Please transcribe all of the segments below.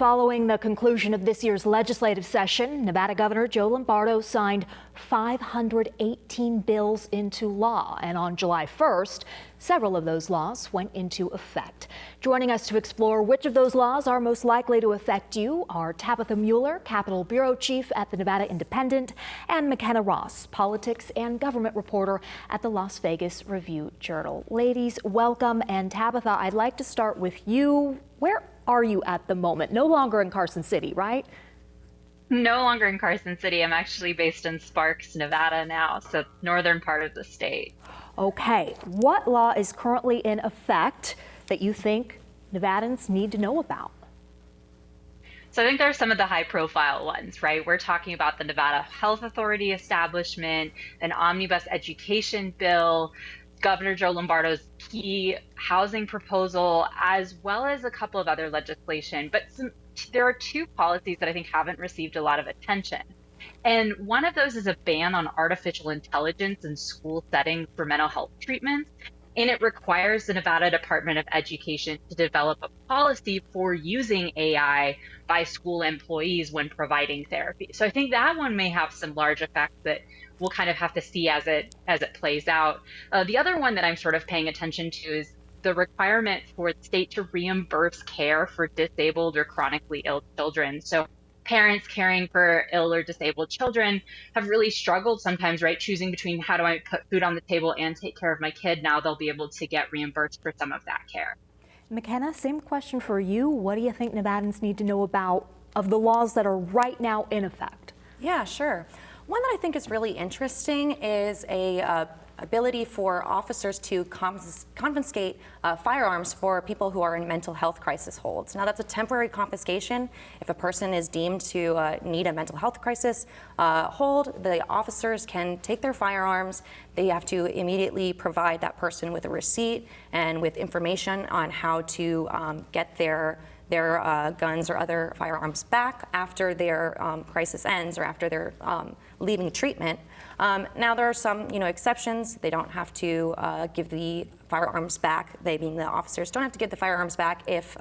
following the conclusion of this year's legislative session, Nevada Governor Joe Lombardo signed 518 bills into law. And on July 1st, several of those laws went into effect. Joining us to explore which of those laws are most likely to affect you are Tabitha Mueller, Capitol Bureau Chief at the Nevada Independent, and McKenna Ross, politics and government reporter at the Las Vegas Review-Journal. Ladies, welcome. And Tabitha, I'd like to start with you. Where are you at the moment? No longer in Carson City, right? No longer in Carson City. I'm actually based in Sparks, Nevada now, so northern part of the state. Okay, what law is currently in effect that you think Nevadans need to know about? So I think there are some of the high profile ones, right? We're talking about the Nevada Health Authority establishment, an omnibus education bill, Governor Joe Lombardo's key housing proposal, as well as a couple of other legislation. But there are two policies that I think haven't received a lot of attention. And one of those is a ban on artificial intelligence in school settings for mental health treatments. And it requires the Nevada Department of Education to develop a policy for using AI by school employees when providing therapy. So I think that one may have some large effects that we'll kind of have to see as it plays out. The other one that I'm sort of paying attention to is the requirement for the state to reimburse care for disabled or chronically ill children. So parents caring for ill or disabled children have really struggled sometimes, right? Choosing between how do I put food on the table and take care of my kid. Now they'll be able to get reimbursed for some of that care. McKenna, same question for you. What do you think Nevadans need to know about of the laws that are right now in effect? Yeah, sure. One that I think is really interesting is a ability for officers to confiscate firearms for people who are in mental health crisis holds. Now, that's a temporary confiscation. If a person is deemed to need a mental health crisis hold, the officers can take their firearms. They have to immediately provide that person with a receipt and with information on how to get their guns or other firearms back after their crisis ends or after they're leaving treatment. Now there are some, exceptions. They don't have to give the firearms back. They, being the officers, don't have to give the firearms back if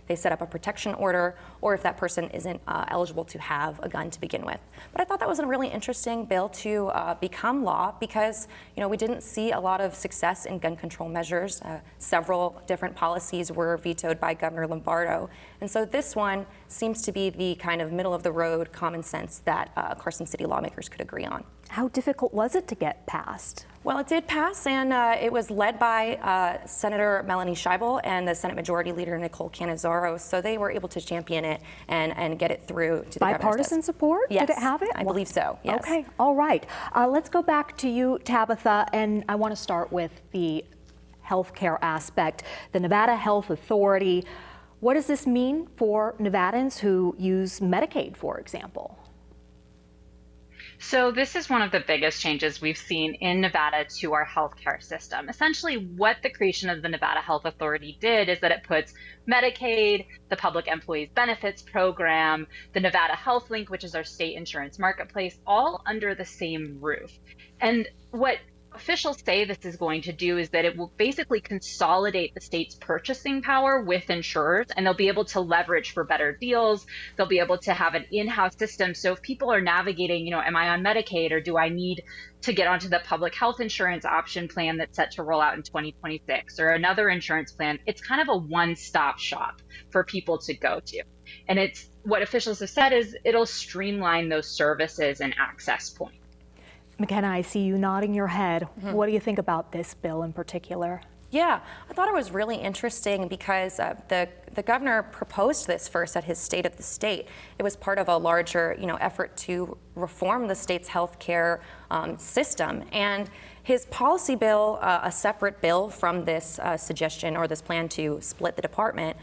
they set up a protection order or if that person isn't eligible to have a gun to begin with. But I thought that was a really interesting bill to become law because, we didn't see a lot of success in gun control measures. Several different policies were vetoed by Governor Lombardo. And so this one seems to be the kind of middle of the road common sense that Carson City lawmakers could agree on. How difficult was it to get passed? Well, it did pass, and it was led by Senator Melanie Scheibel and the Senate Majority Leader Nicole Cannizzaro, so they were able to champion it and get it through to the bipartisan support? Yes. Did it have it? I believe so, yes. Okay, all right. Let's go back to you, Tabitha, and I want to start with the healthcare aspect. The Nevada Health Authority, what does this mean for Nevadans who use Medicaid, for example? So this is one of the biggest changes we've seen in Nevada to our healthcare system. Essentially, what the creation of the Nevada Health Authority did is that it puts Medicaid, the Public Employees Benefits Program, the Nevada Health Link, which is our state insurance marketplace, all under the same roof. And what officials say this is going to do is that it will basically consolidate the state's purchasing power with insurers, and they'll be able to leverage for better deals. They'll be able to have an in-house system. So if people are navigating, am I on Medicaid or do I need to get onto the public health insurance option plan that's set to roll out in 2026 or another insurance plan, it's kind of a one-stop shop for people to go to. And it's what officials have said is it'll streamline those services and access points. McKenna, I see you nodding your head. Mm-hmm. What do you think about this bill in particular? Yeah, I thought it was really interesting because the governor proposed this first at his State of the State. It was part of a larger, effort to reform the state's healthcare system. And his policy bill, a separate bill from this suggestion or this plan to split the department,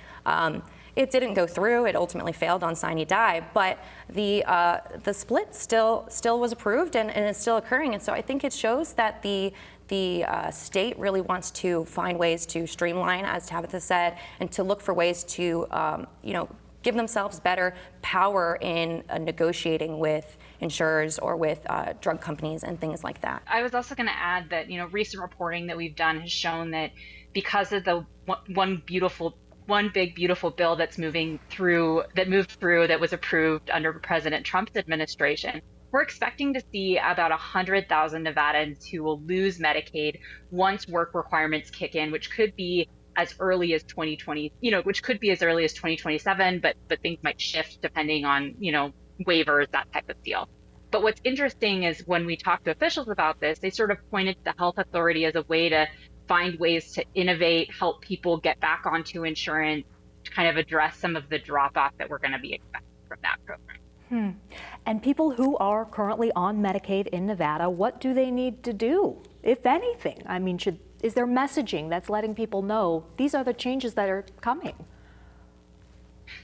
it didn't go through. It ultimately failed on sine die, but the split still was approved and it's still occurring. And so I think it shows that the state really wants to find ways to streamline, as Tabitha said, and to look for ways to give themselves better power in negotiating with insurers or with drug companies and things like that. I was also going to add that recent reporting that we've done has shown that because of the one beautiful one big beautiful bill that's moved through that was approved under President Trump's administration. We're expecting to see about 100,000 Nevadans who will lose Medicaid once work requirements kick in, which could be as early as 2020, which could be as early as 2027, but things might shift depending on, waivers, that type of deal. But what's interesting is when we talk to officials about this, they sort of pointed to the health authority as a way to find ways to innovate, help people get back onto insurance, to kind of address some of the drop off that we're going to be expecting from that program. And people who are currently on Medicaid in Nevada, what do they need to do, if anything? I mean, is there messaging that's letting people know these are the changes that are coming?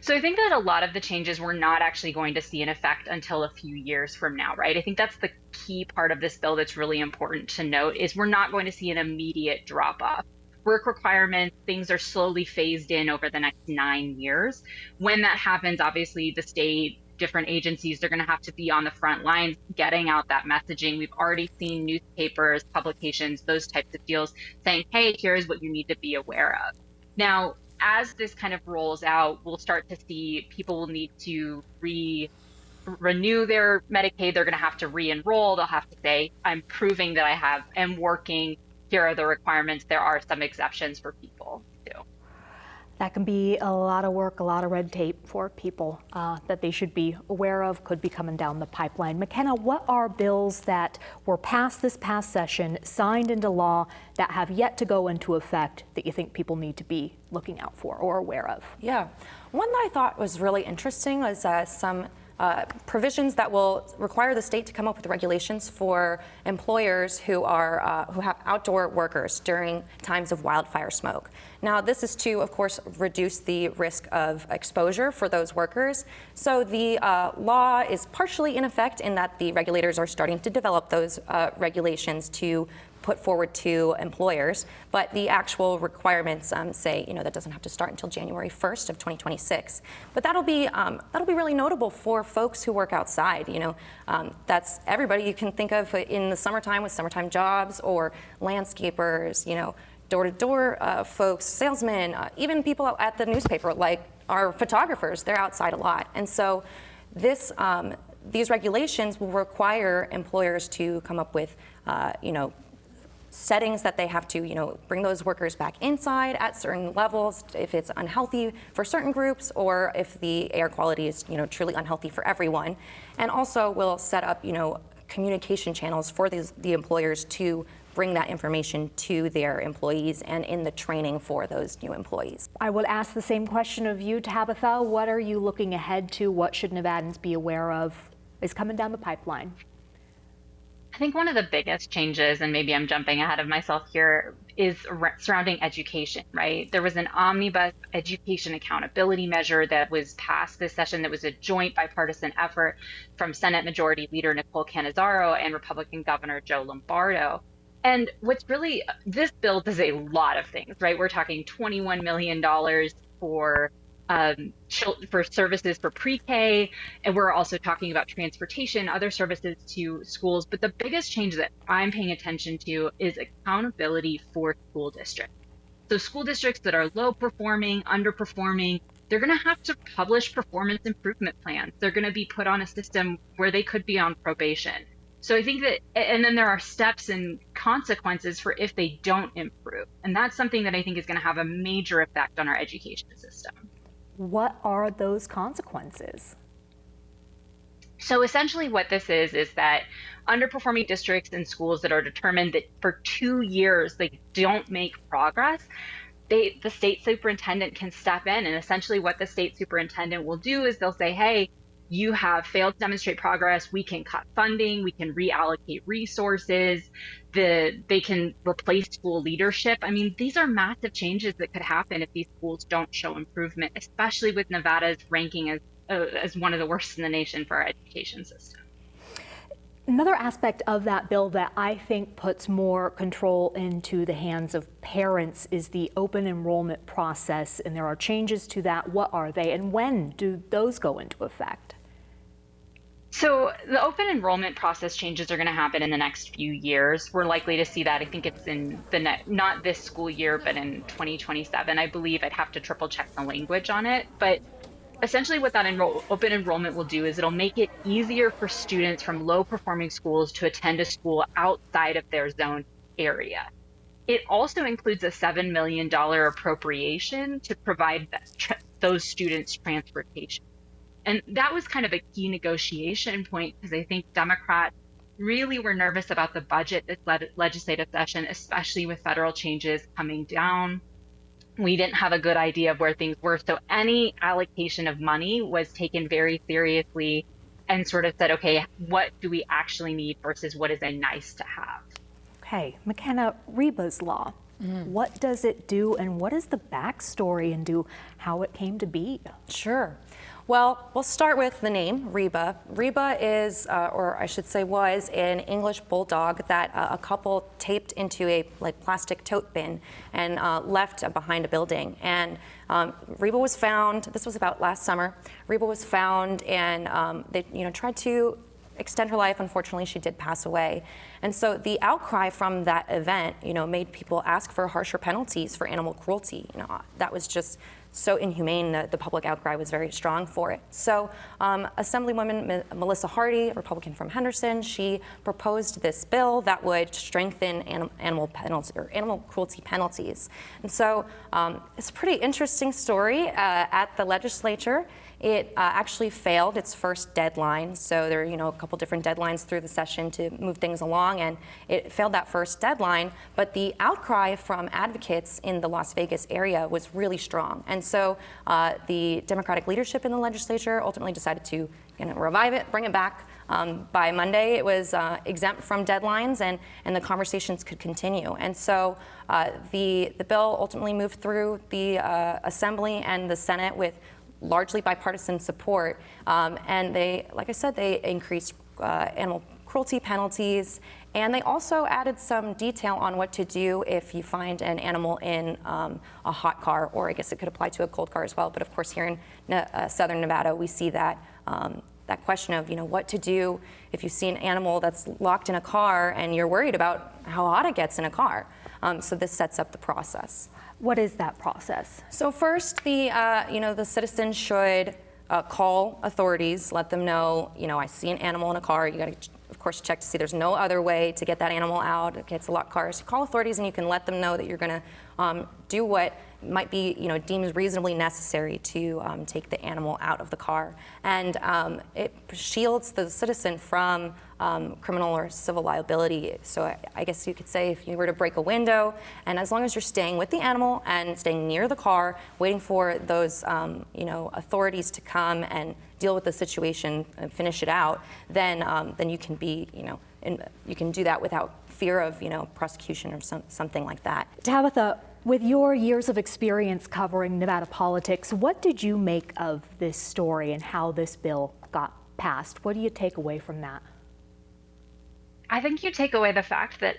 So I think that a lot of the changes we're not actually going to see in effect until a few years from now, right? I think that's the key part of this bill that's really important to note is we're not going to see an immediate drop off. Work requirements, things are slowly phased in over the next 9 years. When that happens, obviously the state, different agencies, they're going to have to be on the front lines getting out that messaging. We've already seen newspapers, publications, those types of deals saying, hey, here's what you need to be aware of. Now, as this kind of rolls out, we'll start to see people will need to renew their Medicaid. They're going to have to re-enroll. They'll have to say, I'm proving that I am working. Here are the requirements. There are some exceptions for people too. That can be a lot of work, a lot of red tape for people that they should be aware of, could be coming down the pipeline. McKenna, what are bills that were passed this past session, signed into law, that have yet to go into effect that you think people need to be looking out for or aware of? Yeah, one that I thought was really interesting was some provisions that will require the state to come up with regulations for employers who have outdoor workers during times of wildfire smoke. Now, this is to, of course, reduce the risk of exposure for those workers. So the law is partially in effect in that the regulators are starting to develop those regulations to put forward to employers, but the actual requirements say, that doesn't have to start until January 1st of 2026. But that'll be really notable for folks who work outside. That's everybody you can think of in the summertime with summertime jobs, or landscapers, door-to-door folks, salesmen, even people at the newspaper, like our photographers. They're outside a lot, and so these regulations will require employers to come up with, settings that they have to, bring those workers back inside at certain levels if it's unhealthy for certain groups, or if the air quality is, truly unhealthy for everyone. And also will set up, communication channels for the employers to bring that information to their employees and in the training for those new employees. I would ask the same question of you, Tabitha. What are you looking ahead to? What should Nevadans be aware of is coming down the pipeline? I think one of the biggest changes, and maybe I'm jumping ahead of myself here, is surrounding education, right? There was an omnibus education accountability measure that was passed this session that was a joint bipartisan effort from Senate Majority Leader Nicole Cannizzaro and Republican Governor Joe Lombardo. And this bill does a lot of things, right? We're talking $21 million for services for pre-K, and we're also talking about transportation, other services to schools. But the biggest change that I'm paying attention to is accountability for school districts. So school districts that are low performing, underperforming, they're going to have to publish performance improvement plans. They're going to be put on a system where they could be on probation. So I think that, and then there are steps and consequences for if they don't improve. And that's something that I think is going to have a major effect on our education system. What are those consequences? So essentially what this is that underperforming districts and schools that are determined that for 2 years they don't make progress, the state superintendent can step in. And essentially what the state superintendent will do is they'll say, hey, you have failed to demonstrate progress. We can cut funding. We can reallocate resources. They can replace school leadership. I mean, these are massive changes that could happen if these schools don't show improvement, especially with Nevada's ranking as one of the worst in the nation for our education system. Another aspect of that bill that I think puts more control into the hands of parents is the open enrollment process, and there are changes to that. What are they, and when do those go into effect? So the open enrollment process changes are going to happen in the next few years. We're likely to see that. I think it's in not this school year, but in 2027, I believe. I'd have to triple check the language on it. But essentially what that open enrollment will do is it'll make it easier for students from low performing schools to attend a school outside of their zone area. It also includes a $7 million appropriation to provide those students transportation. And that was kind of a key negotiation point because I think Democrats really were nervous about the budget this legislative session, especially with federal changes coming down. We didn't have a good idea of where things were. So any allocation of money was taken very seriously and sort of said, okay, what do we actually need versus what is a nice to have? Okay, McKenna, Reba's law. What does it do and what is the backstory into how it came to be? Sure. Well, we'll start with the name, Reeba. Reeba is, or I should say was, an English bulldog that a couple taped into a plastic tote bin and left behind a building. And Reeba was found, this was about last summer, Reeba was found and they tried to extend her life. Unfortunately, she did pass away. And so the outcry from that event, made people ask for harsher penalties for animal cruelty. That was just so inhumane that the public outcry was very strong for it. So Assemblywoman Melissa Hardy, Republican from Henderson, she proposed this bill that would strengthen animal cruelty penalties. And so it's a pretty interesting story at the legislature. It actually failed its first deadline. So there are, a couple different deadlines through the session to move things along, and it failed that first deadline. But the outcry from advocates in the Las Vegas area was really strong. And so the Democratic leadership in the legislature ultimately decided to revive it, bring it back. By Monday, it was exempt from deadlines, and the conversations could continue. And so the bill ultimately moved through the Assembly and the Senate with largely bipartisan support, and they, like I said, they increased animal cruelty penalties, and they also added some detail on what to do if you find an animal in a hot car, or I guess it could apply to a cold car as well. But of course, here in southern Nevada, we see that that question of what to do if you see an animal that's locked in a car and you're worried about how hot it gets in a car. So this sets up the process. What is that process? So first, the citizen should call authorities, let them know, I see an animal in a car. You got to, of course, check to see there's no other way to get that animal out. Okay, it's a locked car. So call authorities, and you can let them know that you're going to do what might be, deemed reasonably necessary to take the animal out of the car. And it shields the citizen from criminal or civil liability. So I guess you could say if you were to break a window, and as long as you're staying with the animal and staying near the car, waiting for those, authorities to come and deal with the situation and finish it out, then you can be, you can do that without fear of, prosecution or something like that. Tabitha, with your years of experience covering Nevada politics, what did you make of this story and how this bill got passed? What do you take away from that? I think you take away the fact that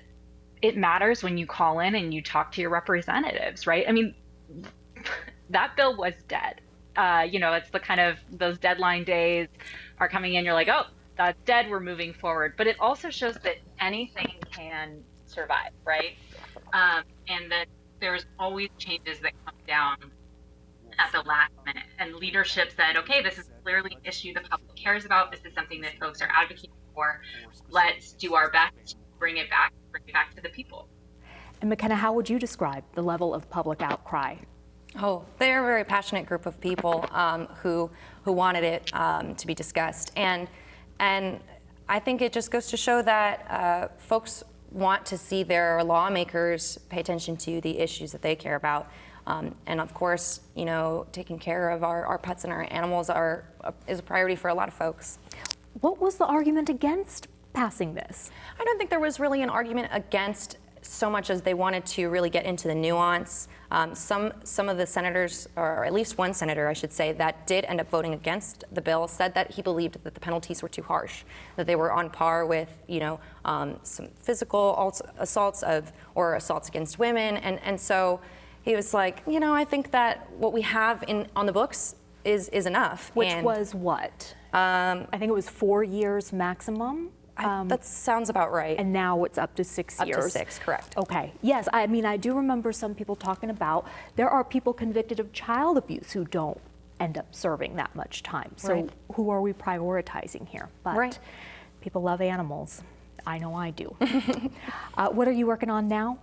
it matters when you call in and you talk to your representatives, right? I mean, that bill was dead. It's the kind of those deadline days are coming in. You're like, oh, that's dead. We're moving forward. But it also shows that anything can survive, right? And that there's always changes that come down at the last minute. And leadership said, okay, this is clearly an issue the public cares about. This is something that folks are advocating for. Let's do our best to bring it back to the people. And McKenna, how would you describe the level of public outcry? Oh, they're a very passionate group of people who wanted it to be discussed. And I think it just goes to show that folks want to see their lawmakers pay attention to the issues that they care about. And of course, taking care of our pets and our animals is a priority for a lot of folks. What was the argument against passing this? I don't think there was really an argument against so much as they wanted to really get into the nuance. Some of the senators, or at least one senator, I should say, that did end up voting against the bill said that he believed that the penalties were too harsh, that they were on par with, some physical assaults or assaults against women, and so he was like, I think that what we have on the books is enough. Which was what? I think it was 4 years maximum. That sounds about right. And now it's up to 6 years. Up to 6, correct. Okay. Yes, I mean, I do remember some people talking about there are people convicted of child abuse who don't end up serving that much time. So Right. who are we prioritizing here? But Right. people love animals. I know I do. What are you working on now?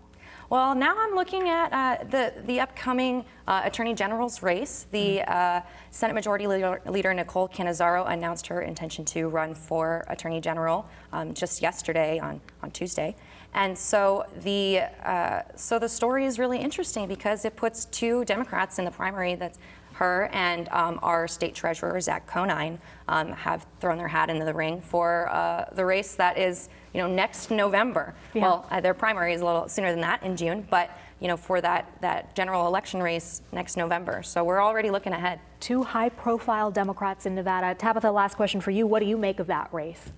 Well, now I'm looking at the upcoming Attorney General's race. The Senate Majority Leader Nicole Cannizzaro announced her intention to run for Attorney General just yesterday on Tuesday. And so the story is really interesting because it puts 2 Democrats in the primary. That's her and our state treasurer, Zach Conine, have thrown their hat into the ring for the race that is, next November. Yeah. Well, their primary is a little sooner than that in June, but for that general election race next November. So we're already looking ahead. 2 high-profile Democrats in Nevada. Tabitha, last question for you. What do you make of that race?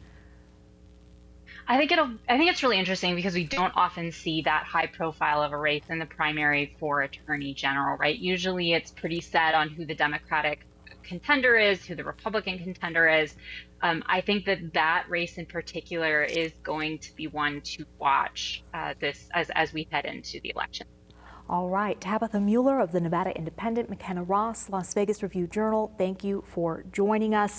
I think it's really interesting because we don't often see that high profile of a race in the primary for Attorney General, right? Usually it's pretty set on who the Democratic contender is, who the Republican contender is. I think that race in particular is going to be one to watch this as we head into the election. All right, Tabitha Mueller of the Nevada Independent, McKenna Ross, Las Vegas Review-Journal, thank you for joining us.